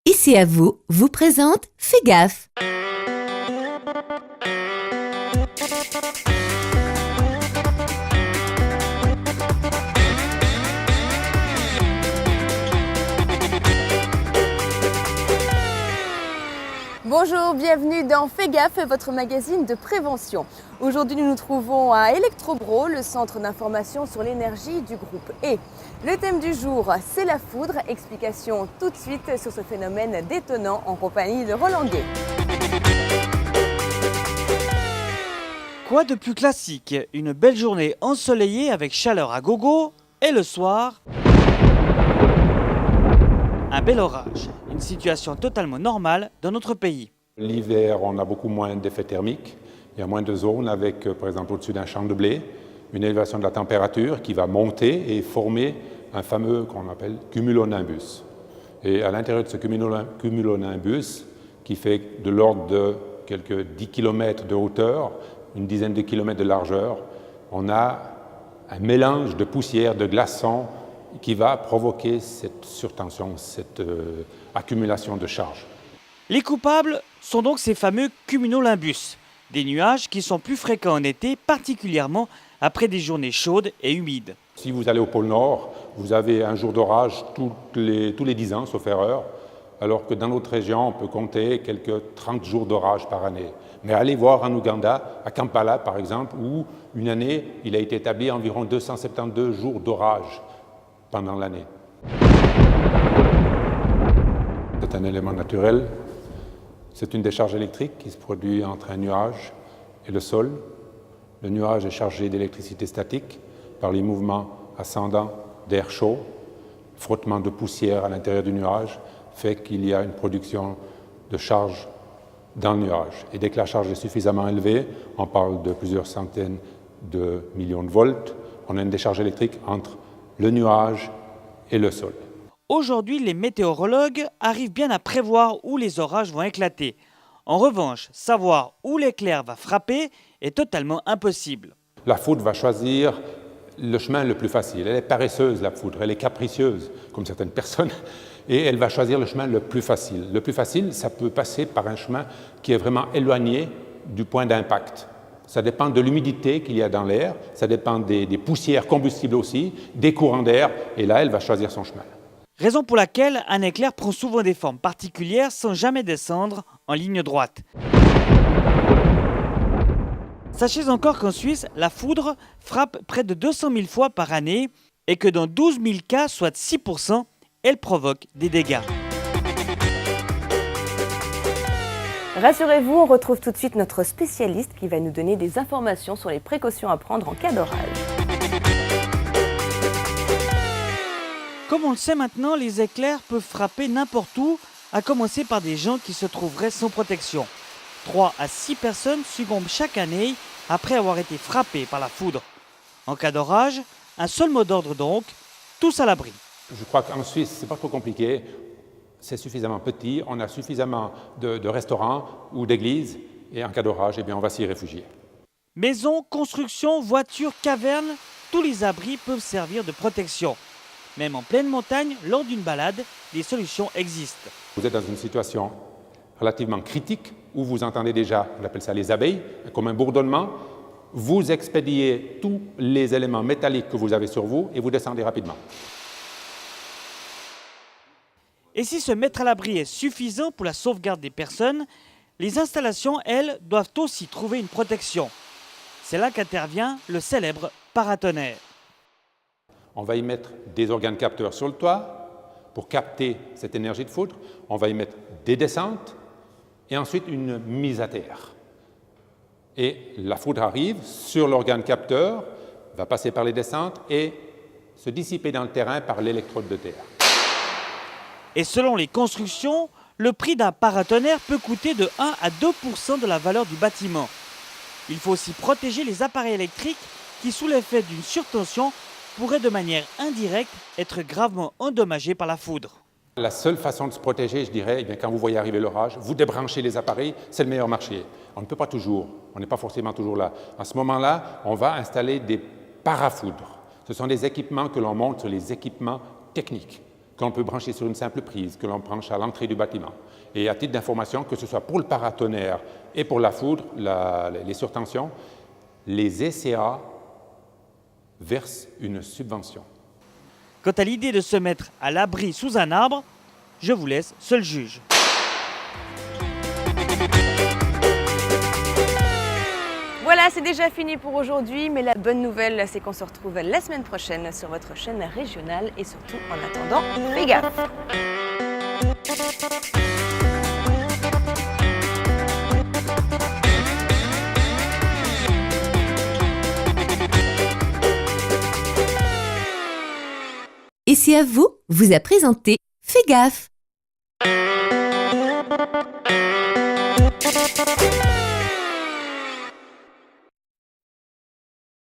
Ici à vous présente Fais gaffe. Bonjour, bienvenue dans Fais gaffe, votre magazine de prévention. Aujourd'hui, nous nous trouvons à Electrobro, le centre d'information sur l'énergie du groupe E. Le thème du jour, c'est la foudre. Explication tout de suite sur ce phénomène détonnant en compagnie de Roland Guay. Quoi de plus classique? Une belle journée ensoleillée avec chaleur à gogo et le soir, un bel orage. Une situation totalement normale dans notre pays. L'hiver, on a beaucoup moins d'effets thermiques. Il y a moins de zones avec, par exemple, au-dessus d'un champ de blé, une élévation de la température qui va monter et former un fameux qu'on appelle cumulonimbus. Et à l'intérieur de ce cumulonimbus, qui fait de l'ordre de quelques 10 km de hauteur, une dizaine de kilomètres de largeur, on a un mélange de poussière, de glaçons, qui va provoquer cette surtension, cette accumulation de charge. Les coupables sont donc ces fameux cumulonimbus, des nuages qui sont plus fréquents en été, particulièrement après des journées chaudes et humides. Si vous allez au pôle Nord, vous avez un jour d'orage tous les 10 ans, sauf erreur, alors que dans notre région, on peut compter quelques 30 jours d'orage par année. Mais allez voir en Ouganda, à Kampala par exemple, où une année, il a été établi environ 272 jours d'orage pendant l'année. C'est un élément naturel. C'est une décharge électrique qui se produit entre un nuage et le sol. Le nuage est chargé d'électricité statique par les mouvements ascendants d'air chaud. Le frottement de poussière à l'intérieur du nuage fait qu'il y a une production de charge dans le nuage. Et dès que la charge est suffisamment élevée, on parle de plusieurs centaines de millions de volts, on a une décharge électrique entre le nuage et le sol. Aujourd'hui, les météorologues arrivent bien à prévoir où les orages vont éclater. En revanche, savoir où l'éclair va frapper est totalement impossible. La foudre va choisir le chemin le plus facile. Elle est paresseuse, la foudre, elle est capricieuse, comme certaines personnes, et elle va choisir le chemin le plus facile. Le plus facile, ça peut passer par un chemin qui est vraiment éloigné du point d'impact. Ça dépend de l'humidité qu'il y a dans l'air, ça dépend des poussières combustibles aussi, des courants d'air, et là, elle va choisir son chemin. Raison pour laquelle un éclair prend souvent des formes particulières sans jamais descendre en ligne droite. Sachez encore qu'en Suisse, la foudre frappe près de 200 000 fois par année et que dans 12 000 cas, soit 6%, elle provoque des dégâts. Rassurez-vous, on retrouve tout de suite notre spécialiste qui va nous donner des informations sur les précautions à prendre en cas d'orage. Comme on le sait maintenant, les éclairs peuvent frapper n'importe où, à commencer par des gens qui se trouveraient sans protection. 3 à 6 personnes succombent chaque année après avoir été frappées par la foudre. En cas d'orage, un seul mot d'ordre donc, tous à l'abri. Je crois qu'en Suisse, ce n'est pas trop compliqué. C'est suffisamment petit, on a suffisamment de restaurants ou d'églises, et en cas d'orage, eh bien, on va s'y réfugier. Maisons, constructions, voitures, cavernes, tous les abris peuvent servir de protection. Même en pleine montagne, lors d'une balade, des solutions existent. Vous êtes dans une situation relativement critique, où vous entendez déjà, on appelle ça les abeilles, comme un bourdonnement. Vous expédiez tous les éléments métalliques que vous avez sur vous et vous descendez rapidement. Et si se mettre à l'abri est suffisant pour la sauvegarde des personnes, les installations, elles, doivent aussi trouver une protection. C'est là qu'intervient le célèbre paratonnerre. On va y mettre des organes capteurs sur le toit pour capter cette énergie de foudre. On va y mettre des descentes et ensuite une mise à terre. Et la foudre arrive sur l'organe capteur, va passer par les descentes et se dissiper dans le terrain par l'électrode de terre. Et selon les constructions, le prix d'un paratonnerre peut coûter de 1 à 2% de la valeur du bâtiment. Il faut aussi protéger les appareils électriques qui, sous l'effet d'une surtension, pourraient de manière indirecte être gravement endommagés par la foudre. La seule façon de se protéger, je dirais, eh bien, quand vous voyez arriver l'orage, vous débranchez les appareils, c'est le meilleur marché. On ne peut pas toujours, on n'est pas forcément toujours là. À ce moment-là, on va installer des parafoudres. Ce sont des équipements que l'on monte sur les équipements techniques. qu'on peut brancher sur une simple prise, que l'on branche à l'entrée du bâtiment. Et à titre d'information, que ce soit pour le paratonnerre et pour la foudre, les surtensions, les ECA versent une subvention. Quant à l'idée de se mettre à l'abri sous un arbre, je vous laisse seul juge. Voilà, c'est déjà fini pour aujourd'hui, mais la bonne nouvelle, c'est qu'on se retrouve la semaine prochaine sur votre chaîne régionale et surtout, en attendant, fais gaffe! Et c'est à vous a présenté Fais gaffe.